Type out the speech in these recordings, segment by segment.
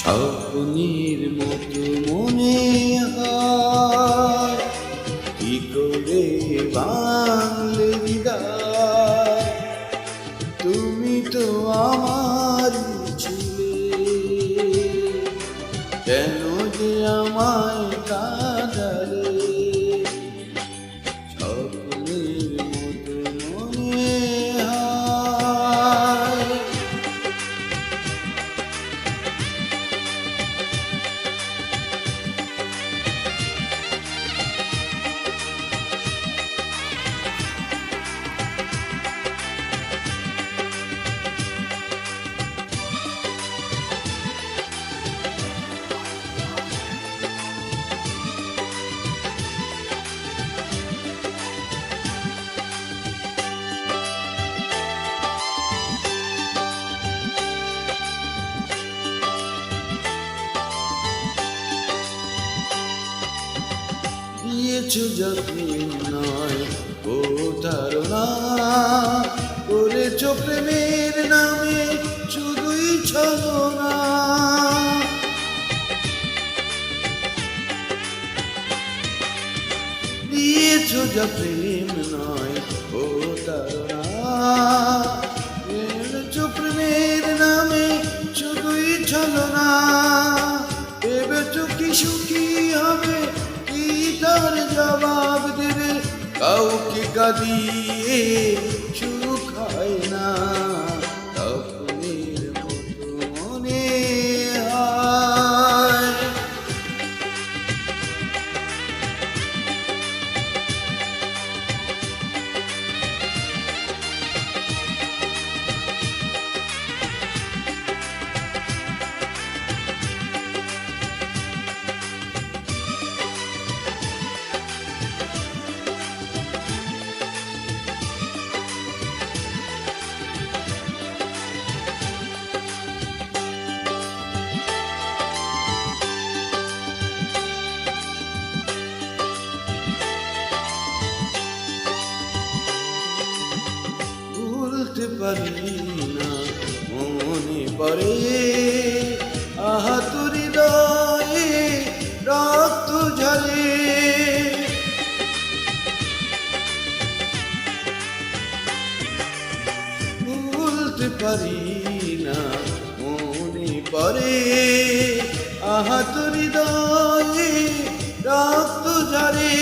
স্বপ্নের মতো মনে হয়, কি করে বাংলে হৃদয়। তুমি তো আমার ছিলে, কেন যে আমায় কাঁদালে। স্বপ্নের মতো মনে হয়। দিয়েছো যত্ন নয় ও ধারণা, করেছো প্রেমের নামে শুধুই ছলনা। দিয়েছো যা প্রেম নয় ও ধারণা, করেছো প্রেমের নামে শুধুই ছলনা। ভেবেছো কি সুখী হবে, কি তার জবাব দেবে, কাউকে কাঁদিয়ে সুখ হয় না। স্বপ্নের মতো মনে হয়। ভুলতে পারি না, মনে পড়ে আহত হৃদয়ে রক্ত ঝরে। ভুলতে পারি না, মনে পড়ে আহত হৃদয়ে রক্ত ঝরে।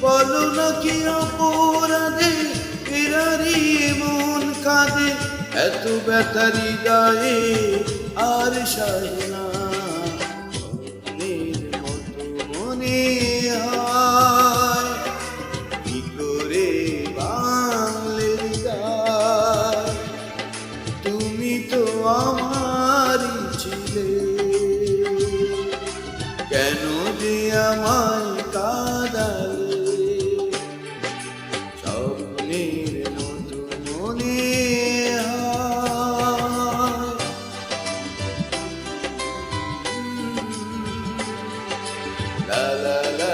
বলো না কি অপরাধে ফেরারি মন কাঁদে, এত ব্যথা হৃদয়ে আর সহে না। স্বপ্নের মতো মনে হয়, কি করে বাংলে হৃদয়। তুমি তো আমারই ছিলে, কেন যে আমায় কাঁদালে। স্বপ্নের মতো মনে হয়। লা লা লা